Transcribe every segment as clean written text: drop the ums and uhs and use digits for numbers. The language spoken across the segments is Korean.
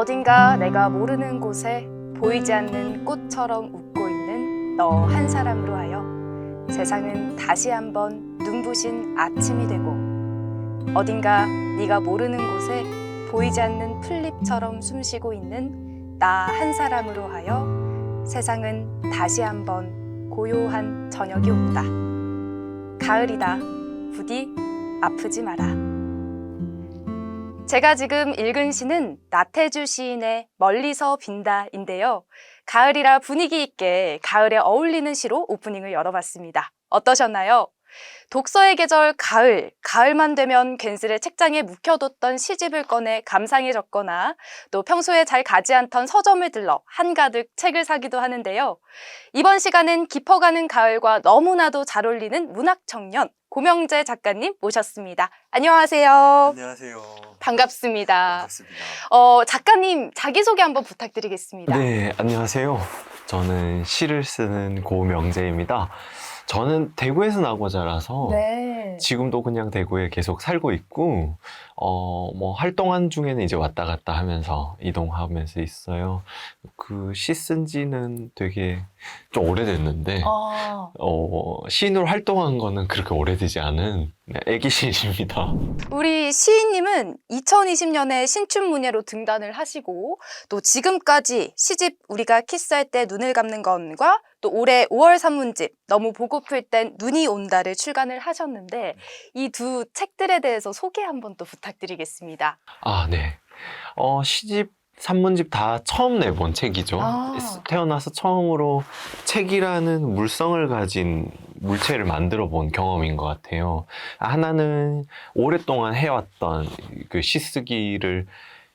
어딘가 내가 모르는 곳에 보이지 않는 꽃처럼 웃고 있는 너 한 사람으로 하여 세상은 다시 한번 눈부신 아침이 되고, 어딘가 네가 모르는 곳에 보이지 않는 풀잎처럼 숨쉬고 있는 나 한 사람으로 하여 세상은 다시 한번 고요한 저녁이 온다. 가을이다. 부디 아프지 마라. 제가 지금 읽은 시는 나태주 시인의 멀리서 빈다인데요. 가을이라 분위기 있게 가을에 어울리는 시로 오프닝을 열어봤습니다. 어떠셨나요? 독서의 계절 가을, 가을만 되면 괜스레 책장에 묵혀뒀던 시집을 꺼내 감상에 적거나 또 평소에 잘 가지 않던 서점을 들러 한가득 책을 사기도 하는데요. 이번 시간은 깊어가는 가을과 너무나도 잘 어울리는 문학청년 고명재 작가님 모셨습니다. 안녕하세요. 안녕하세요. 반갑습니다. 반갑습니다. 작가님 자기소개 한번 부탁드리겠습니다. 네, 안녕하세요. 저는 시를 쓰는 고명재입니다. 저는 대구에서 나고 자라서 네. 지금도 그냥 대구에 계속 살고 있고, 활동한 중에는 이제 왔다 갔다 하면서 이동하면서 있어요. 그 시 쓴 지는 되게 좀 오래됐는데, 시인으로 활동한 거는 그렇게 오래되지 않은 애기 시인입니다. 우리 시인님은 2020년에 신춘문예로 등단을 하시고 또 지금까지 시집 우리가 키스할 때 눈을 감는 건과 또 올해 5월 산문집 너무 보고플 땐 눈이 온다를 출간을 하셨는데 이 두 책들에 대해서 소개 한번 또 부탁드리겠습니다. 아, 네. 시집, 산문집 다 처음 내본 책이죠. 태어나서 처음으로 책이라는 물성을 가진 물체를 만들어 본 경험인 것 같아요. 하나는 오랫동안 해왔던 그 시쓰기를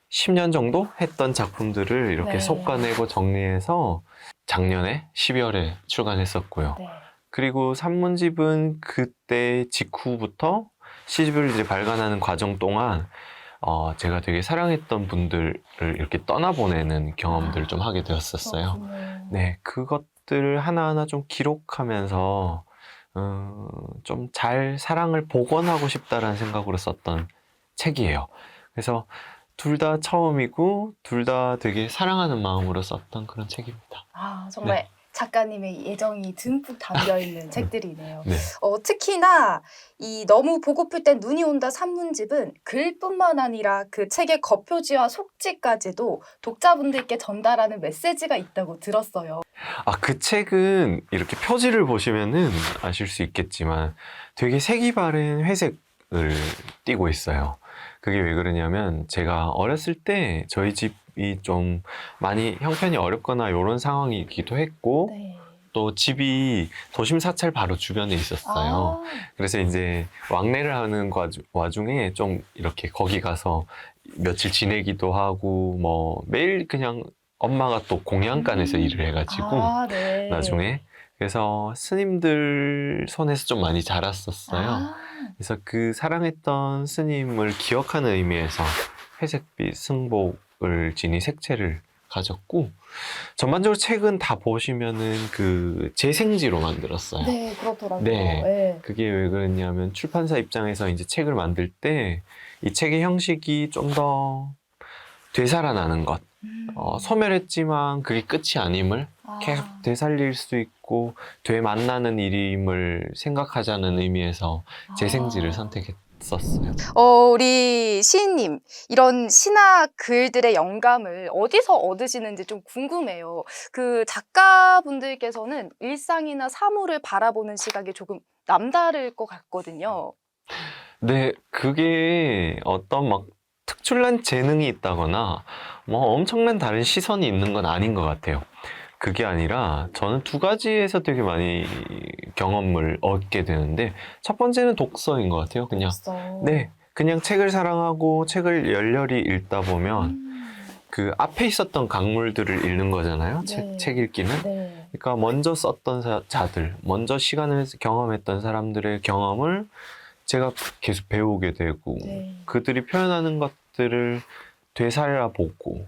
10년 정도 했던 작품들을 이렇게 네. 솎아내고 정리해서 작년에 12월에 출간했었고요. 네. 그리고 산문집은 그때 직후부터 시집을 이제 발간하는 과정 동안 제가 되게 사랑했던 분들을 이렇게 떠나보내는 경험들을 좀 하게 되었었어요. 그렇군요. 네, 그것들을 하나하나 좀 기록하면서 좀 잘 사랑을 복원하고 싶다라는 생각으로 썼던 책이에요. 그래서 둘 다 처음이고 둘 다 되게 사랑하는 마음으로 썼던 그런 책입니다. 정말 네. 작가님의 애정이 듬뿍 담겨있는 책들이네요. 네. 특히나 이 너무 보고플 땐 눈이 온다 산문집은 글뿐만 아니라 그 책의 겉표지와 속지까지도 독자분들께 전달하는 메시지가 있다고 들었어요. 그 책은 이렇게 표지를 보시면은 아실 수 있겠지만 되게 색이 바른 회색을 띠고 있어요. 그게 왜 그러냐면 제가 어렸을 때 저희 집이 좀 많이 형편이 어렵거나 이런 상황이기도 했고 네. 또 집이 도심 사찰 바로 주변에 있었어요. 그래서 이제 왕래를 하는 와중에 좀 이렇게 거기 가서 며칠 지내기도 하고 뭐 매일 그냥 엄마가 또 공양간에서 일을 해가지고 네. 나중에 그래서 스님들 손에서 좀 많이 자랐었어요. 그래서 그 사랑했던 스님을 기억하는 의미에서 회색빛 승복을 지닌 색채를 가졌고 전반적으로 책은 다 보시면은 그 재생지로 만들었어요. 네, 그렇더라고요. 네. 네. 그게 왜 그러냐면 출판사 입장에서 이제 책을 만들 때 이 책의 형식이 좀 더 되살아나는 것, 소멸했지만 그게 끝이 아님을 계속 되살릴 수 있고 되만나는 일임을 생각하자는 의미에서 재생지를 선택했었어요. 우리 시인님, 이런 시나 글들의 영감을 어디서 얻으시는지 좀 궁금해요. 그 작가분들께서는 일상이나 사물을 바라보는 시각이 조금 남다를 것 같거든요. 네, 그게 어떤 막 특출난 재능이 있다거나 뭐 엄청난 다른 시선이 있는 건 아닌 것 같아요. 그게 아니라 저는 두 가지에서 되게 많이 경험을 얻게 되는데 첫 번째는 독서인 것 같아요. 그냥 네, 그냥 책을 사랑하고 책을 열렬히 읽다 보면 그 앞에 있었던 강물들을 읽는 거잖아요. 네. 책 읽기는. 네. 그러니까 먼저 썼던 자들, 먼저 시간을 경험했던 사람들의 경험을 제가 계속 배우게 되고 네. 그들이 표현하는 것들을 되살아보고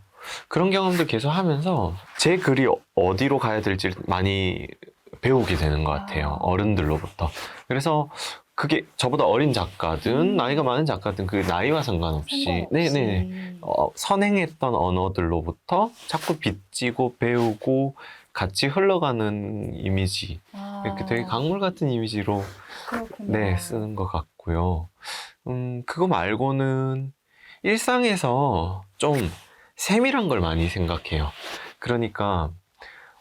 그런 경험들 계속 하면서 제 글이 어디로 가야 될지 많이 배우게 되는 것 같아요. 어른들로부터. 그래서 그게 저보다 어린 작가든 나이가 많은 작가든 그 나이와 상관없이 네네 선행했던 언어들로부터 자꾸 빚지고 배우고 같이 흘러가는 이미지 이렇게 되게 강물 같은 이미지로 그렇군요. 네 쓰는 것 같고요. 그거 말고는 일상에서 좀 세밀한 걸 많이 생각해요. 그러니까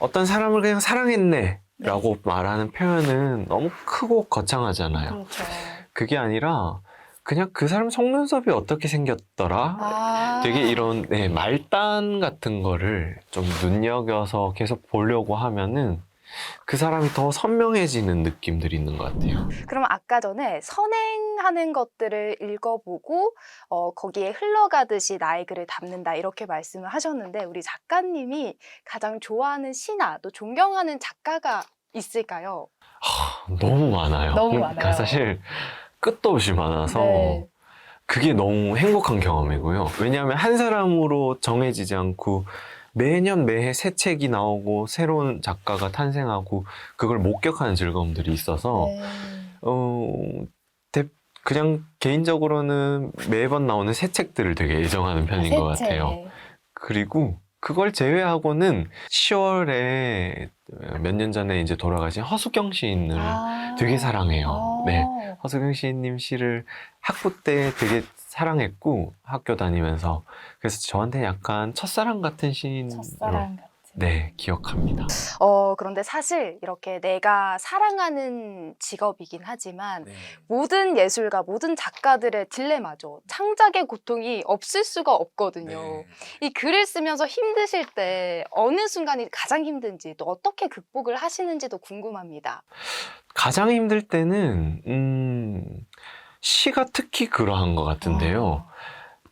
어떤 사람을 그냥 사랑했네 라고 말하는 표현은 너무 크고 거창하잖아요. 그렇죠. 그게 아니라 그냥 그 사람 속눈썹이 어떻게 생겼더라? 되게 이런 네, 말단 같은 거를 좀 눈여겨서 계속 보려고 하면은 그 사람이 더 선명해지는 느낌들이 있는 것 같아요. 그럼 아까 전에 선행하는 것들을 읽어보고 거기에 흘러가듯이 나의 글을 담는다 이렇게 말씀을 하셨는데 우리 작가님이 가장 좋아하는 시나 또 존경하는 작가가 있을까요? 너무 많아요. 너무 그러니까 많아요. 사실 끝도 없이 많아서 네. 그게 너무 행복한 경험이고요. 왜냐하면 한 사람으로 정해지지 않고 매년 매해 새 책이 나오고 새로운 작가가 탄생하고 그걸 목격하는 즐거움들이 있어서 네. 그냥 개인적으로는 매번 나오는 새 책들을 되게 애정하는 편인 것 같아요. 그리고 그걸 제외하고는 10월에 몇 년 전에 이제 돌아가신 허수경 시인을 되게 사랑해요. 네. 허수경 시인님 시를 학부 때 되게 사랑했고 학교 다니면서 그래서 저한테 약간 첫사랑 같은 시인으로 네, 기억합니다. 그런데 사실 이렇게 내가 사랑하는 직업이긴 하지만 모든 예술가, 모든 작가들의 딜레마죠. 창작의 고통이 없을 수가 없거든요. 이 글을 쓰면서 힘드실 때 어느 순간이 가장 힘든지 또 어떻게 극복을 하시는지도 궁금합니다. 가장 힘들 때는 시가 특히 그러한 것 같은데요.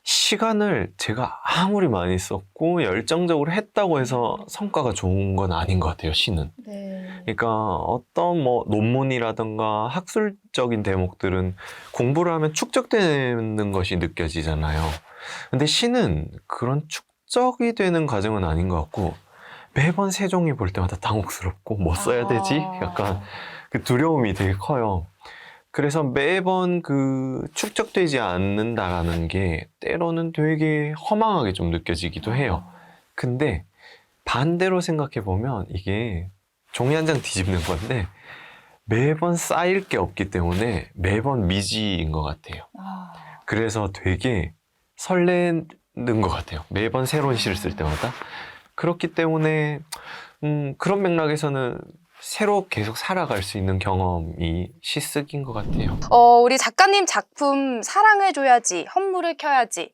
시간을 제가 아무리 많이 썼고 열정적으로 했다고 해서 성과가 좋은 건 아닌 것 같아요, 시는. 그러니까 어떤 뭐 논문이라든가 학술적인 대목들은 공부를 하면 축적되는 것이 느껴지잖아요. 근데 시는 그런 축적이 되는 과정은 아닌 것 같고 매번 세종이 볼 때마다 당혹스럽고 뭐 써야 되지? 약간 그 두려움이 되게 커요. 그래서 매번 그 축적되지 않는다라는 게 때로는 되게 허망하게 좀 느껴지기도 해요. 근데 반대로 생각해 보면 이게 종이 한 장 뒤집는 건데 매번 쌓일 게 없기 때문에 매번 미지인 것 같아요. 그래서 되게 설레는 것 같아요. 매번 새로운 시를 쓸 때마다. 그렇기 때문에 그런 맥락에서는 새로 계속 살아갈 수 있는 경험이 시쓰기인 것 같아요. 우리 작가님 작품 사랑해줘야지, 헌물을 켜야지.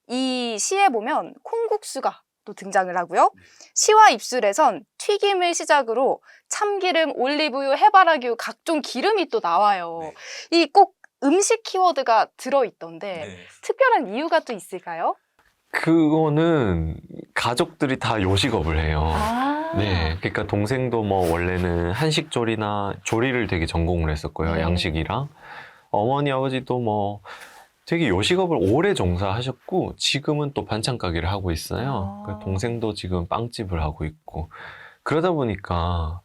이 시에 보면 콩국수가 또 등장을 하고요. 시와 입술에선 튀김을 시작으로 참기름, 올리브유, 해바라기 각종 기름이 또 나와요. 이 꼭 음식 키워드가 들어있던데 특별한 이유가 또 있을까요? 그거는 가족들이 다 요식업을 해요. 네, 그러니까 동생도 뭐 원래는 한식조리나 조리를 되게 전공을 했었고요. 양식이랑. 어머니, 아버지도 뭐 되게 요식업을 오래 종사하셨고 지금은 또 반찬 가게를 하고 있어요. 그 동생도 지금 빵집을 하고 있고 그러다 보니까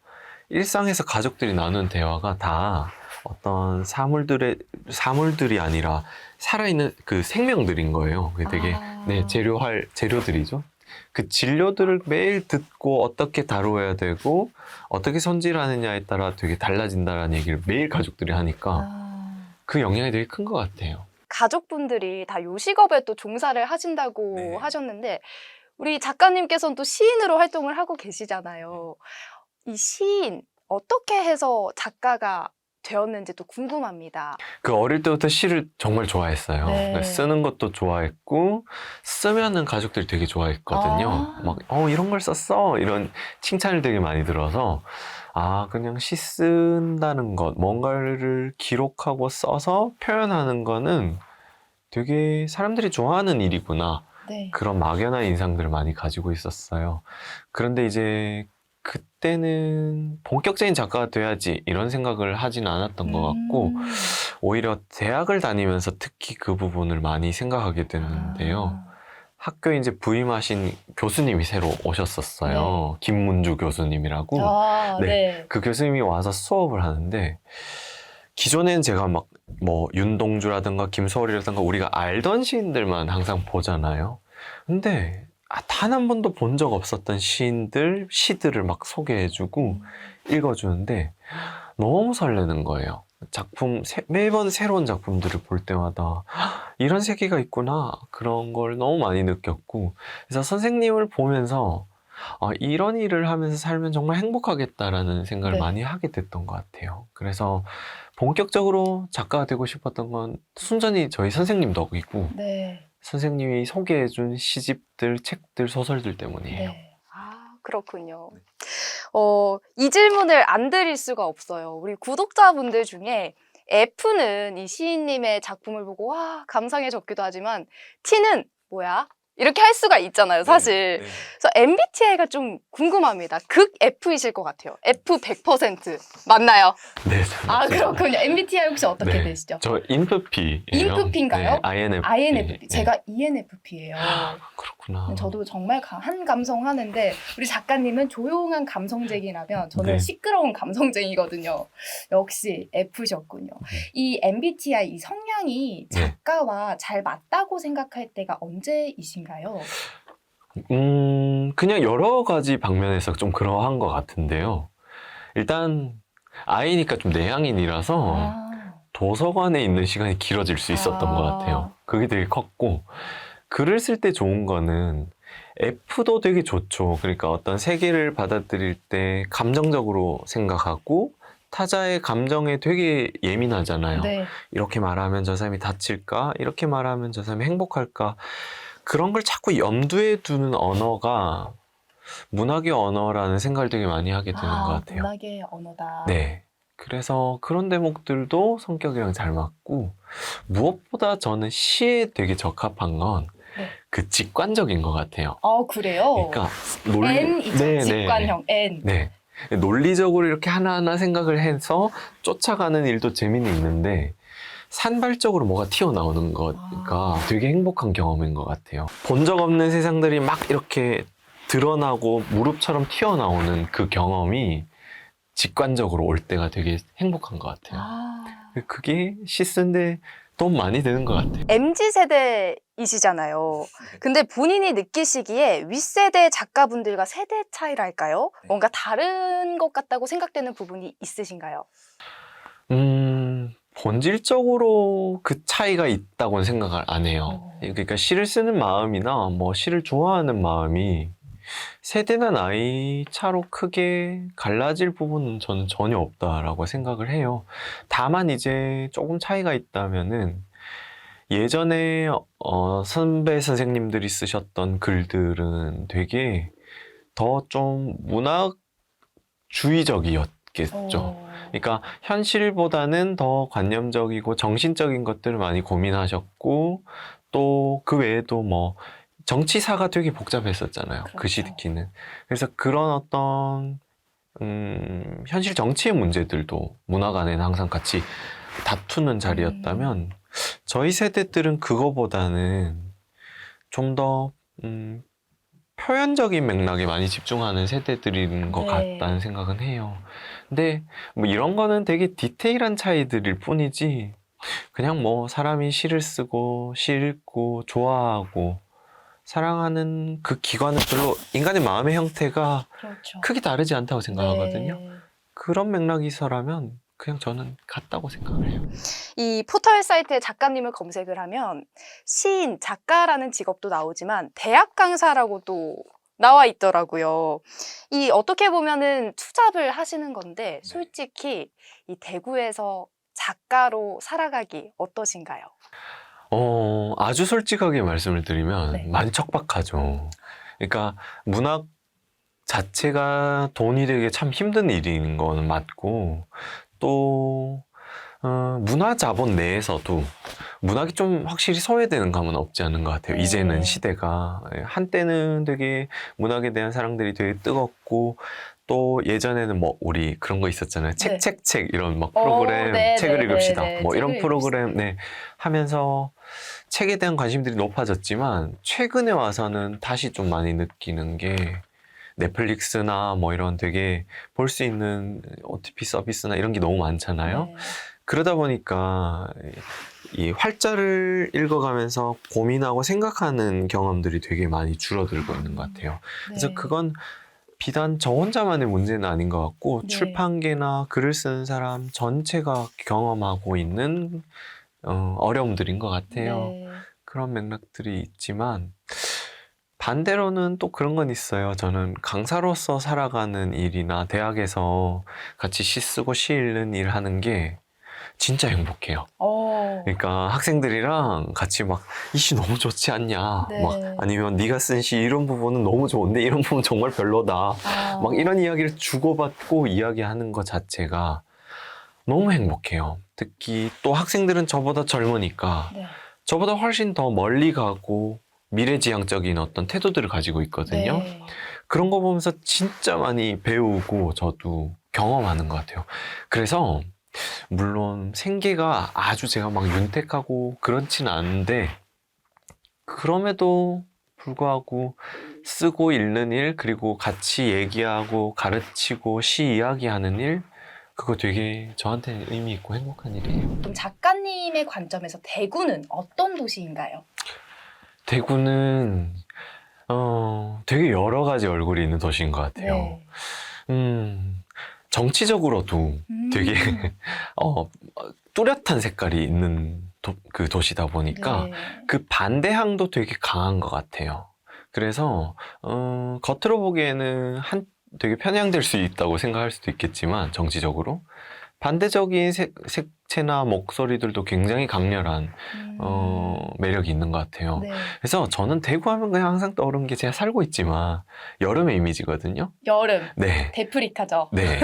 일상에서 가족들이 나누는 대화가 다 어떤 사물들이 아니라 살아있는 그 생명들인 거예요. 그게 되게 네, 재료들이죠. 그 진료들을 매일 듣고 어떻게 다루어야 되고 어떻게 손질하느냐에 따라 되게 달라진다는 얘기를 매일 가족들이 하니까 그 영향이 되게 큰 것 같아요. 가족분들이 다 요식업에 또 종사를 하신다고 하셨는데 우리 작가님께서는 또 시인으로 활동을 하고 계시잖아요. 이 시인 어떻게 해서 작가가 되었는지 또 궁금합니다. 그 어릴 때부터 시를 정말 좋아했어요. 쓰는 것도 좋아했고 쓰면은 가족들이 되게 좋아했거든요. 막 이런 걸 썼어 이런 칭찬을 되게 많이 들어서 그냥 시 쓴다는 것 뭔가를 기록하고 써서 표현하는 거는 되게 사람들이 좋아하는 일이구나. 그런 막연한 인상들을 많이 가지고 있었어요. 그런데 이제 그때는 본격적인 작가가 돼야지 이런 생각을 하진 않았던 것 같고 오히려 대학을 다니면서 특히 그 부분을 많이 생각하게 됐는데요. 학교에 이제 부임하신 교수님이 새로 오셨었어요. 김문주 교수님이라고. 그 교수님이 와서 수업을 하는데 기존엔 제가 막 뭐 윤동주라든가 김소월이라든가 우리가 알던 시인들만 항상 보잖아요. 근데 단 한 번도 본 적 없었던 시인들 시들을 막 소개해주고 읽어주는데 너무 설레는 거예요. 매번 새로운 작품들을 볼 때마다 이런 세계가 있구나 그런 걸 너무 많이 느꼈고, 그래서 선생님을 보면서 이런 일을 하면서 살면 정말 행복하겠다라는 생각을 네. 많이 하게 됐던 것 같아요. 그래서 본격적으로 작가가 되고 싶었던 건 순전히 저희 선생님 덕이고, 네. 선생님이 소개해준 시집들, 책들, 소설들 때문이에요. 네. 아, 그렇군요. 이 질문을 안 드릴 수가 없어요. 우리 구독자분들 중에 F는 이 시인님의 작품을 보고 와, 감상에 적기도 하지만 T는 뭐야? 이렇게 할 수가 있잖아요, 사실. 그래서 MBTI가 좀 궁금합니다. 극 F이실 것 같아요. F 100% 맞나요? 네, 아, 그렇군요. MBTI 혹시 어떻게 네. 되시죠? 저 인프피예요. 인프피인가요? 네, INFP. INFP. 제가 ENFP예요. 그렇구나. 저도 정말 한 감성 하는데 우리 작가님은 조용한 감성쟁이라면 저는 네. 시끄러운 감성쟁이거든요. 역시 F셨군요. 이 MBTI 이 성향이 네. 작가와 잘 맞다고 생각할 때가 언제이신가요? 그냥 여러 가지 방면에서 좀 그러한 것 같은데요. 일단 I니까 좀 내향인이라서 도서관에 있는 시간이 길어질 수 있었던 것 같아요. 그게 되게 컸고, 글을 쓸 때 좋은 거는 F도 되게 좋죠. 그러니까 어떤 세계를 받아들일 때 감정적으로 생각하고 타자의 감정에 되게 예민하잖아요. 네. 이렇게 말하면 저 사람이 다칠까? 이렇게 말하면 저 사람이 행복할까? 그런 걸 자꾸 염두에 두는 언어가 문학의 언어라는 생각을 되게 많이 하게 되는 것 같아요. 문학의 언어다. 네. 그래서 그런 대목들도 성격이랑 잘 맞고, 무엇보다 저는 시에 되게 적합한 건 그 직관적인 것 같아요. 그래요? 그러니까 N이죠. 직관형 N. 네. 논리적으로 이렇게 하나하나 생각을 해서 쫓아가는 일도 재미는 있는데, 산발적으로 뭐가 튀어나오는 거가 되게 행복한 경험인 것 같아요. 본 적 없는 세상들이 막 이렇게 드러나고 무릎처럼 튀어나오는 그 경험이 직관적으로 올 때가 되게 행복한 것 같아요. 그게 시 쓰는데 돈 많이 드는 것 같아요. MZ세대이시잖아요. 근데 본인이 느끼시기에 윗세대 작가분들과 세대 차이랄까요? 뭔가 다른 것 같다고 생각되는 부분이 있으신가요? 본질적으로 그 차이가 있다고는 생각을 안 해요. 그러니까 시를 쓰는 마음이나 뭐 시를 좋아하는 마음이 세대나 나이 차로 크게 갈라질 부분은 저는 전혀 없다라고 생각을 해요. 다만 이제 조금 차이가 있다면은, 예전에 선배 선생님들이 쓰셨던 글들은 되게 더 좀 문학주의적이었겠죠. 그러니까 현실보다는 더 관념적이고 정신적인 것들을 많이 고민하셨고, 또 그 외에도 뭐 정치사가 되게 복잡했었잖아요. 그렇죠. 그 시기는. 그래서 그런 어떤 현실 정치의 문제들도 문학 안에는 항상 같이 다투는 자리였다면, 저희 세대들은 그거보다는 좀 더 표현적인 맥락에 많이 집중하는 세대들인 것 같다는 생각은 해요. 근데 뭐 이런 거는 되게 디테일한 차이들일 뿐이지, 그냥 뭐 사람이 시를 쓰고 시 읽고 좋아하고 사랑하는 그 기관은 별로 인간의 마음의 형태가 크게 다르지 않다고 생각하거든요. 그런 맥락이서라면 그냥 저는 같다고 생각을 해요. 이 포털 사이트에 작가님을 검색을 하면 시인, 작가라는 직업도 나오지만 대학 강사라고도 나와 있더라고요. 이 어떻게 보면은 투잡을 하시는 건데 솔직히 이 대구에서 작가로 살아가기 어떠신가요? 아주 솔직하게 말씀을 드리면 많이 척박하죠. 그러니까 문학 자체가 돈이 되게 참 힘든 일인 건 맞고, 또 문화 자본 내에서도 문학이 좀 확실히 소외되는 감은 없지 않은 것 같아요. 이제는 시대가, 한때는 되게 문학에 대한 사랑들이 되게 뜨겁고, 또 예전에는 뭐 우리 그런 거 있었잖아요. 책 이런 막 프로그램, 책을 읽읍시다. 뭐 이런 프로그램 하면서 책에 대한 관심들이 높아졌지만, 최근에 와서는 다시 좀 많이 느끼는 게, 넷플릭스나 뭐 이런 되게 볼 수 있는 OTT 서비스나 이런 게 너무 많잖아요. 그러다 보니까 이 활자를 읽어가면서 고민하고 생각하는 경험들이 되게 많이 줄어들고 있는 것 같아요. 그래서 네. 그건 비단 저 혼자만의 문제는 아닌 것 같고 네. 출판계나 글을 쓰는 사람 전체가 경험하고 있는 어려움들인 것 같아요. 네. 그런 맥락들이 있지만 반대로는 또 그런 건 있어요. 저는 강사로서 살아가는 일이나 대학에서 같이 시 쓰고 시 읽는 일 하는 게 진짜 행복해요. 그러니까 학생들이랑 같이 막 이 시 너무 좋지 않냐, 네. 막 아니면 네가 쓴 시 이런 부분은 너무 좋은데 이런 부분 정말 별로다, 막 이런 이야기를 주고받고 이야기하는 것 자체가 너무 행복해요. 특히 또 학생들은 저보다 젊으니까 네. 저보다 훨씬 더 멀리 가고 미래지향적인 어떤 태도들을 가지고 있거든요. 네. 그런 거 보면서 진짜 많이 배우고 저도 경험하는 것 같아요. 그래서 물론 생계가 아주 제가 막 윤택하고 그렇진 않은데 그럼에도 불구하고 쓰고 읽는 일, 그리고 같이 얘기하고 가르치고 시 이야기하는 일, 그거 되게 저한테는 의미 있고 행복한 일이에요. 그럼 작가님의 관점에서 대구는 어떤 도시인가요? 대구는 되게 여러 가지 얼굴이 있는 도시인 것 같아요. 네. 정치적으로도 되게 뚜렷한 색깔이 있는 그 도시다 보니까 네. 그 반대항도 되게 강한 것 같아요. 그래서 겉으로 보기에는 되게 편향될 수 있다고 생각할 수도 있겠지만 정치적으로 반대적인 색채나 목소리들도 굉장히 강렬한 매력이 있는 것 같아요. 네. 그래서 저는 대구 하면 그냥 항상 떠오르는 게 제가 살고 있지만 여름의 이미지거든요. 여름. 네. 데프리카죠. 네.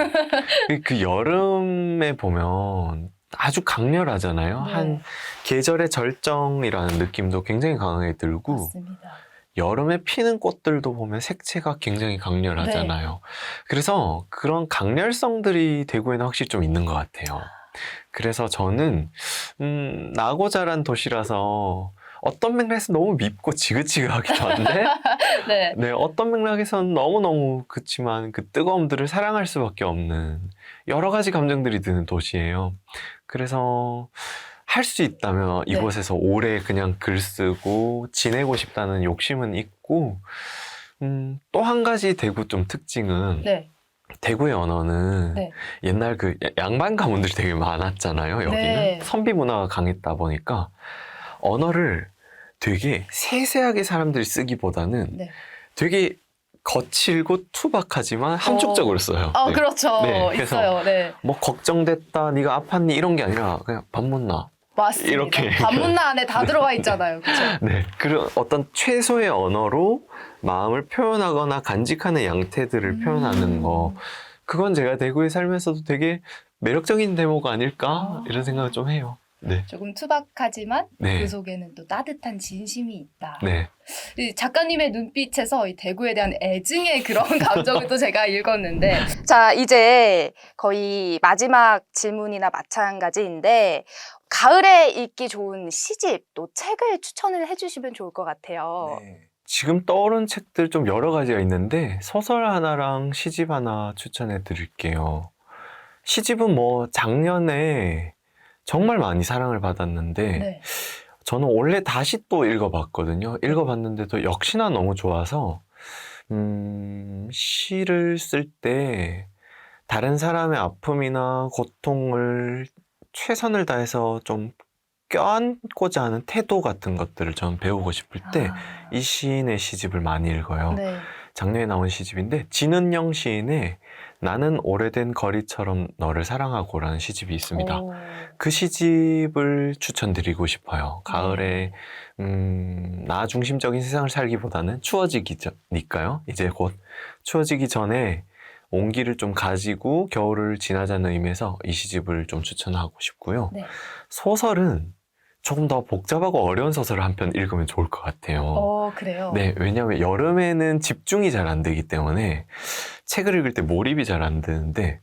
그 여름에 보면 아주 강렬하잖아요. 네. 한 계절의 절정이라는 느낌도 굉장히 강하게 들고 맞습니다. 여름에 피는 꽃들도 보면 색채가 굉장히 강렬하잖아요. 그래서 그런 강렬성들이 대구에는 확실히 좀 있는 것 같아요. 그래서 저는 나고 자란 도시라서 어떤 맥락에서 너무 밉고 지긋지긋하기도 한데 네. 네, 어떤 맥락에서는 너무너무 그치만 그 뜨거움들을 사랑할 수밖에 없는 여러 가지 감정들이 드는 도시예요. 그래서 할 수 있다면 네. 이곳에서 오래 그냥 글 쓰고 지내고 싶다는 욕심은 있고 또 한 가지 대구 좀 특징은 네. 대구의 언어는 네. 옛날 그 양반 가문들이 되게 많았잖아요. 여기는 네. 선비 문화가 강했다 보니까 언어를 되게 세세하게 사람들이 쓰기보다는 네. 되게 거칠고 투박하지만 함축적으로 써요. 네. 그렇죠. 네, 그래서 있어요. 네. 뭐 걱정됐다, 네가 아팠니 이런 게 아니라 그냥 밥 못나. 맞습니다. 이렇게. 반문나 안에 다 들어가 있잖아요. 그렇죠? 네, 그런 어떤 최소의 언어로 마음을 표현하거나 간직하는 양태들을 표현하는 거, 그건 제가 대구에 살면서도 되게 매력적인 대목가 아닐까 이런 생각을 좀 해요. 네. 조금 투박하지만 네. 그 속에는 또 따뜻한 진심이 있다. 네. 이 작가님의 눈빛에서 이 대구에 대한 애증의 그런 감정을 또 제가 읽었는데 자, 이제 거의 마지막 질문이나 마찬가지인데 가을에 읽기 좋은 시집, 또 책을 추천을 해주시면 좋을 것 같아요. 네. 지금 떠오른 책들 좀 여러 가지가 있는데 소설 하나랑 시집 하나 추천해 드릴게요. 시집은 뭐 작년에 정말 많이 사랑을 받았는데 네. 저는 원래 다시 또 읽어봤거든요. 읽어봤는데도 역시나 너무 좋아서 시를 쓸 때 다른 사람의 아픔이나 고통을 최선을 다해서 좀 껴안고자 하는 태도 같은 것들을 전 배우고 싶을 때 이 시인의 시집을 많이 읽어요. 네. 작년에 나온 시집인데 진은영 시인의 나는 오래된 거리처럼 너를 사랑하고라는 시집이 있습니다. 그 시집을 추천드리고 싶어요. 가을에 나 중심적인 세상을 살기보다는 추워지기니까요. 이제 곧 추워지기 전에 온기를 좀 가지고 겨울을 지나자는 의미에서 이 시집을 좀 추천하고 싶고요. 네. 소설은 조금 더 복잡하고 어려운 소설을 한 편 읽으면 좋을 것 같아요. 그래요? 네, 왜냐하면 여름에는 집중이 잘 안 되기 때문에 책을 읽을 때 몰입이 잘 안 되는데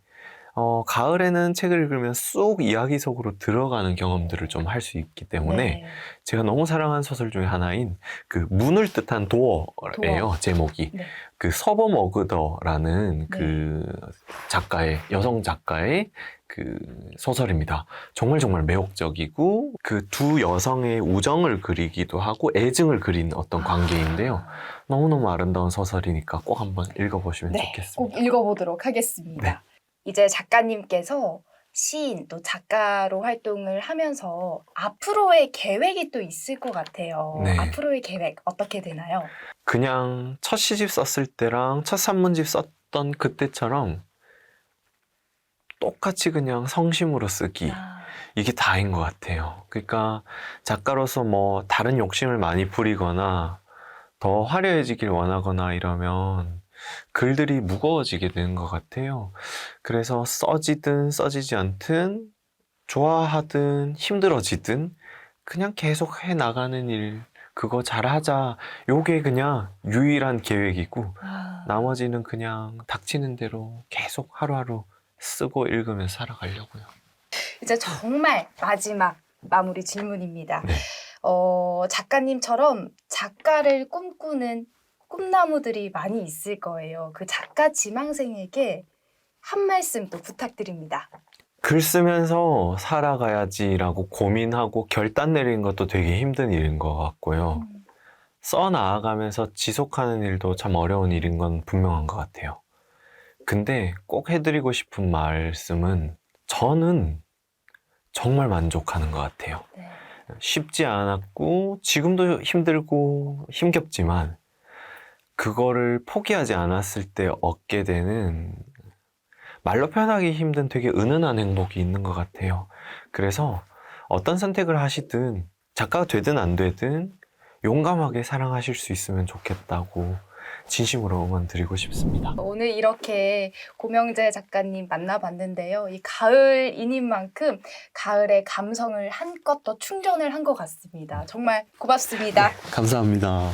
가을에는 책을 읽으면 쏙 이야기 속으로 들어가는 경험들을 좀 할 수 있기 때문에 네. 제가 너무 사랑하는 소설 중에 하나인 그 문을 뜻한 도어예요, 도어. 제목이. 네. 그 서버 머그더라는 그 여성 작가의 그 소설입니다. 정말 정말 매혹적이고 그 두 여성의 우정을 그리기도 하고 애증을 그린 어떤 관계인데요. 너무너무 아름다운 소설이니까 꼭 한번 읽어보시면 네, 좋겠습니다. 꼭 읽어보도록 하겠습니다. 네. 이제 작가님께서 시인 또 작가로 활동을 하면서 앞으로의 계획이 또 있을 것 같아요. 네. 앞으로의 계획 어떻게 되나요? 그냥 첫 시집 썼을 때랑 첫 산문집 썼던 그때처럼 똑같이 그냥 성심으로 쓰기. 이게 다인 것 같아요. 그러니까 작가로서 뭐 다른 욕심을 많이 부리거나 더 화려해지길 원하거나 이러면 글들이 무거워지게 되는 것 같아요. 그래서 써지든 써지지 않든 좋아하든 힘들어지든 그냥 계속 해 나가는 일, 그거 잘하자. 요게 그냥 유일한 계획이고 나머지는 그냥 닥치는 대로 계속 하루하루 쓰고 읽으면서 살아가려고요. 이제 정말 마지막 마무리 질문입니다. 네. 작가님처럼 작가를 꿈꾸는 꿈나무들이 많이 있을 거예요. 그 작가 지망생에게 한 말씀 또 부탁드립니다. 글 쓰면서 살아가야지라고 고민하고 결단 내리는 것도 되게 힘든 일인 것 같고요. 써 나아가면서 지속하는 일도 참 어려운 일인 건 분명한 것 같아요. 근데 꼭 해드리고 싶은 말씀은 저는 정말 만족하는 것 같아요. 네. 쉽지 않았고 지금도 힘들고 힘겹지만 그거를 포기하지 않았을 때 얻게 되는 말로 표현하기 힘든 되게 은은한 행복이 있는 것 같아요. 그래서 어떤 선택을 하시든 작가가 되든 안 되든 용감하게 사랑하실 수 있으면 좋겠다고 진심으로 응원 드리고 싶습니다. 오늘 이렇게 고명재 작가님 만나봤는데요. 이 가을인인 만큼 가을의 감성을 한껏 더 충전을 한 것 같습니다. 정말 고맙습니다. 감사합니다.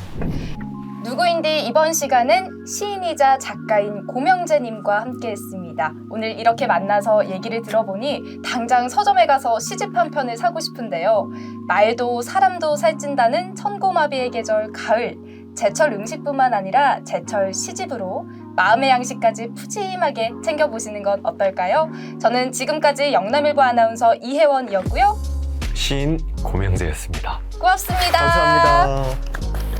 누구인디 이번 시간은 시인이자 작가인 고명재님과 함께했습니다. 오늘 이렇게 만나서 얘기를 들어보니 당장 서점에 가서 시집 한 편을 사고 싶은데요. 말도 사람도 살찐다는 천고마비의 계절 가을. 제철 음식뿐만 아니라 제철 시집으로 마음의 양식까지 푸짐하게 챙겨보시는 건 어떨까요? 저는 지금까지 영남일보 아나운서 이혜원이었고요. 시인 고명재였습니다. 고맙습니다. 감사합니다.